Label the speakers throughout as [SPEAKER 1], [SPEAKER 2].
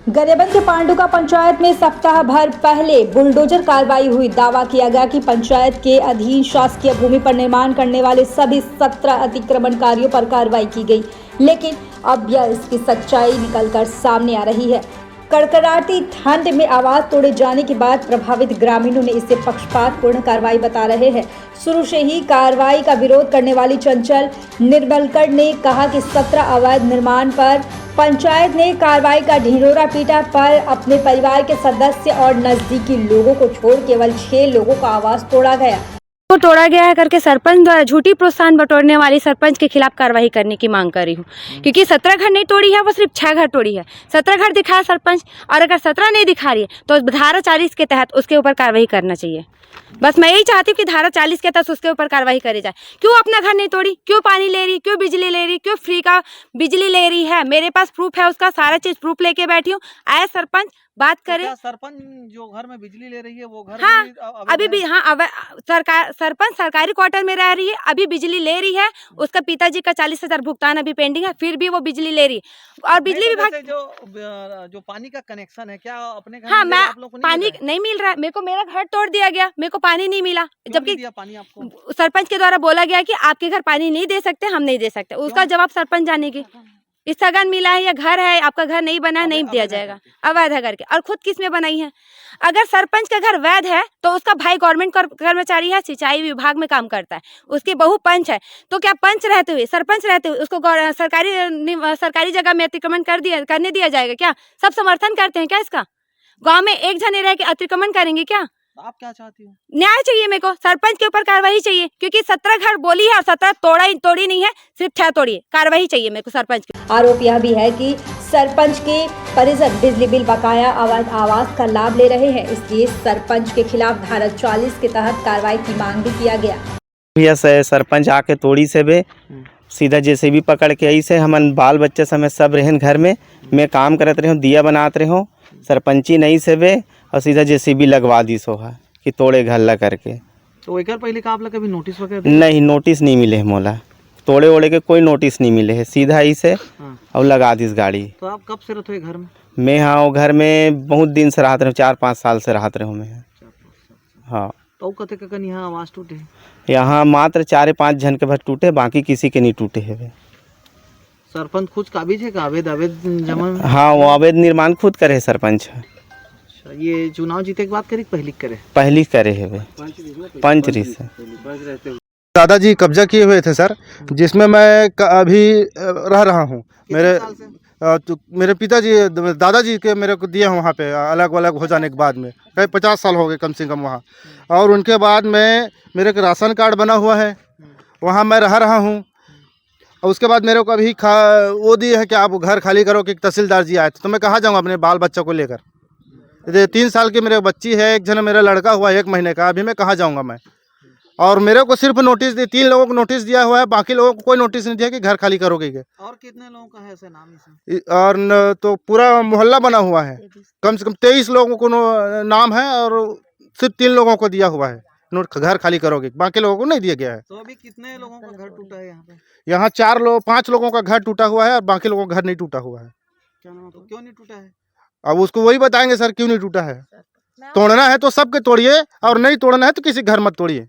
[SPEAKER 1] गरियाबंद के पांडुका पंचायत में सप्ताह भर पहले बुलडोजर कार्रवाई हुई। दावा किया गया कि पंचायत के अधीन शासकीय भूमि पर निर्माण करने वाले सभी 17 अतिक्रमणकारियों पर कार्रवाई की गई, लेकिन अब यह इसकी सच्चाई निकलकर सामने आ रही है। कड़कड़ाती ठंड में आवाज तोड़े जाने के बाद प्रभावित ग्रामीणों ने इसे पक्षपातपूर्ण कार्रवाई बता रहे हैं। शुरू से ही कार्रवाई का विरोध करने वाली चंचल निर्मलकर ने कहा कि 17 अवैध निर्माण पर पंचायत ने कार्रवाई का ढिंढोरा पीटा, पर अपने परिवार के सदस्य और नजदीकी लोगों को छोड़ केवल 6 लोगों का आवाज तोड़ा गया
[SPEAKER 2] है करके सरपंच द्वारा झूठी प्रोत्साहन बटोरने वाली सरपंच के खिलाफ कार्रवाई करने की मांग कर रही हूँ, क्योंकि 17 घर नहीं तोड़ी है, वो सिर्फ 6 घर तोड़ी है। 17 घर दिखाया सरपंच, और अगर 17 नहीं दिखा रही है तो धारा 40 के तहत उसके ऊपर कार्रवाई करना चाहिए। बस मैं यही चाहती हूँ कि धारा 40 के तहत उसके ऊपर कार्रवाई करी जाए। क्यों अपना घर नहीं तोड़ी, क्यों पानी ले रही, क्यों बिजली ले रही, क्यों फ्री का बिजली ले रही है? मेरे पास प्रूफ है, उसका सारा चीज प्रूफ लेके बैठी हूँ। आए सरपंच बात करे।
[SPEAKER 3] तो सरपंच जो घर में बिजली ले रही है वो घर
[SPEAKER 2] हाँ,
[SPEAKER 3] भी
[SPEAKER 2] अभी भी हाँ सरपंच सरकारी क्वार्टर में रह रही है, अभी बिजली ले रही है। उसका पिताजी का 40,000 भुगतान अभी पेंडिंग है, फिर भी वो बिजली ले रही है। और बिजली विभाग
[SPEAKER 3] जो पानी का कनेक्शन है, क्या अपने घर
[SPEAKER 2] हाँ,
[SPEAKER 3] में
[SPEAKER 2] मैं
[SPEAKER 3] आप लोग को
[SPEAKER 2] पानी नहीं मिल रहा है। मेरे को मेरा घर तोड़ दिया गया, मेरे को पानी नहीं मिला, जबकि
[SPEAKER 3] पानी आपको
[SPEAKER 2] सरपंच के द्वारा बोला गया कि आपके घर पानी नहीं दे सकते, हम नहीं दे सकते। उसका जवाब सरपंच जाने की स्थगन मिला है या घर है, आपका घर नहीं बना है, नहीं दिया जाएगा। अवैध है करके, और खुद किस में बनाई है? अगर सरपंच का घर वैध है तो उसका भाई गवर्नमेंट कर्मचारी है, सिंचाई विभाग में काम करता है, उसकी बहू पंच है, तो क्या पंच रहते हुए, सरपंच रहते हुए उसको सरकारी जगह में अतिक्रमण करने दिया जाएगा क्या? सब समर्थन करते हैं क्या इसका? गाँव में एक जने रह के अतिक्रमण करेंगे क्या?
[SPEAKER 3] आप क्या चाहती हो?
[SPEAKER 2] न्याय चाहिए मेरे को, सरपंच के ऊपर कार्रवाई चाहिए, क्योंकि 17 घर बोली है और 17 तोड़ी नहीं है, सिर्फ 6 तोड़ी है। कार्रवाई चाहिए मेरे को सरपंच की।
[SPEAKER 1] आरोप यह भी है कि सरपंच के परिजन बिजली बिल बकाया अवैध आवास का लाभ ले रहे हैं, इसलिए सरपंच के खिलाफ धारा 40 के तहत कार्रवाई की मांग भी किया गया।
[SPEAKER 4] सरपंच आके तोड़ी से बे सीधा जेसीबी पकड़ के आई से हमन बाल बच्चे समेत सब रहन घर में मैं काम करते रहे, दिया बनाते रहे, सरपंची नहीं से बे और सीधा जेसीबी लगवा दी सो है कि तोड़े घर ला करके।
[SPEAKER 3] तो एक पहले का आप लोग कभी नोटिस वगैरह?
[SPEAKER 4] नहीं, नोटिस नहीं मिले है मोला, तोड़े ओड़े के कोई नोटिस नहीं मिले है, सीधा ही से और लगा दी इस गाड़ी।
[SPEAKER 3] तो आप कब से रहते हो घर में?
[SPEAKER 4] मैं हाँ वो घर में बहुत दिन से रहते रहे, 4-5 साल से रहते रहे मैं। हाँ,
[SPEAKER 3] तो कते का यहाँ आवाज टूटे?
[SPEAKER 4] यहाँ मात्र 4-5 जन के भर टूटे, बाकी किसी के नहीं टूटे है।
[SPEAKER 3] सरपंच खुद काबिज है, अवैध जमा?
[SPEAKER 4] हाँ, वो अवैध निर्माण खुद करे सरपंच।
[SPEAKER 3] ये चुनाव जीते के बाद करे
[SPEAKER 4] पहली करे है वे पंचरी से।
[SPEAKER 5] दादाजी कब्जा किए हुए थे सर, जिसमें मैं अभी रह रहा हूँ। मेरे पिताजी दादाजी के मेरे को दिए वहाँ पे, अलग अलग हो जाने के बाद में कई 50 साल हो गए कम से कम वहाँ। और उनके बाद में मेरे को राशन कार्ड बना हुआ है, वहाँ मैं रह रहा हूँ। और उसके बाद मेरे को अभी वो दिए है कि आप घर खाली करो, कि तहसीलदार जी आए तो मैं कहाँ जाऊँगा अपने बाल बच्चों को लेकर? 3 साल की मेरे बच्ची है, एक जन मेरा लड़का हुआ 1 महीने का, अभी मैं कहाँ जाऊँगा मैं? और मेरे को सिर्फ नोटिस दी, 3 लोगों को नोटिस दिया हुआ है, बाकी लोगों को कोई नोटिस नहीं दिया कि घर खाली करोगे।
[SPEAKER 3] और कितने लोगों का है ऐसे नाम इसे?
[SPEAKER 5] और तो पूरा मोहल्ला बना हुआ है, कम से कम 23 लोगों को नाम है, और सिर्फ 3 लोगों को दिया हुआ है घर खाली करोगे, बाकी लोगों को नहीं दिया गया है।
[SPEAKER 3] तो अभी कितने लोगों का घर टूटा है यहाँ पे?
[SPEAKER 5] यहाँ 5 लोगों का घर टूटा हुआ है, और बाकी लोगों का घर नहीं टूटा हुआ है।
[SPEAKER 3] तो क्यों नहीं टूटा है?
[SPEAKER 5] अब उसको वही बताएंगे सर क्यों नहीं टूटा है। तोड़ना है तो सबके तोड़िए, और नहीं तोड़ना है तो किसी घर मत तोड़िए,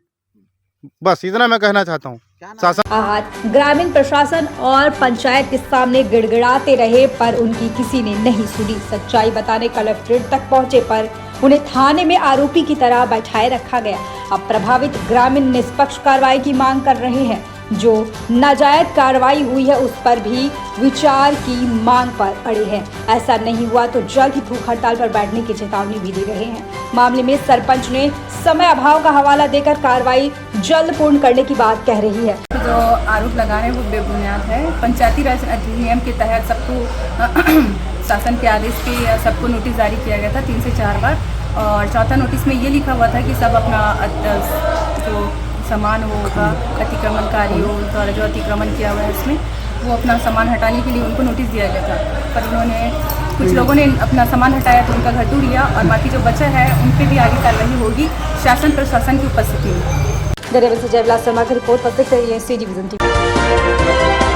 [SPEAKER 5] बस इतना मैं कहना चाहता हूँ।
[SPEAKER 1] शासन ग्रामीण प्रशासन और पंचायत के सामने गिड़गिड़ाते रहे, पर उनकी किसी ने नहीं सुनी। सच्चाई बताने कलेक्ट्रेट तक पहुंचे, पर उन्हें थाने में आरोपी की तरह बैठाए रखा गया। अब प्रभावित ग्रामीण निष्पक्ष कार्रवाई की मांग कर रहे हैं। जो नाजायज कार्रवाई हुई है उस पर भी विचार की मांग पर अड़े हैं। ऐसा नहीं हुआ तो जल्द ही भूख हड़ताल पर बैठने की चेतावनी भी दे रहे हैं। मामले में सरपंच ने समय अभाव का हवाला देकर कार्रवाई जल्द पूर्ण करने की बात कह रही है।
[SPEAKER 6] जो आरोप लगा रहे हैं वो बेबुनियाद है। पंचायती राज अधिनियम के तहत सबको शासन के आदेश पे सबको नोटिस जारी किया गया था 3 से 4 बार, और चौथा नोटिस में ये लिखा हुआ था कि सब अपना जो सामान होगा अतिक्रमणकारियों द्वारा जो अतिक्रमण किया हुआ है उसमें वो अपना सामान हटाने के लिए उनको नोटिस दिया गया था, पर उन्होंने कुछ लोगों ने अपना सामान हटाया तो उनका घर टूट गया, और बाकी जो बचा है उन पर भी आगे कार्रवाई होगी शासन प्रशासन की उपस्थिति में।
[SPEAKER 1] गरियाबंद से जयविलास शर्मा की रिपोर्ट, पब्लिक सी डिवीजन टीवी।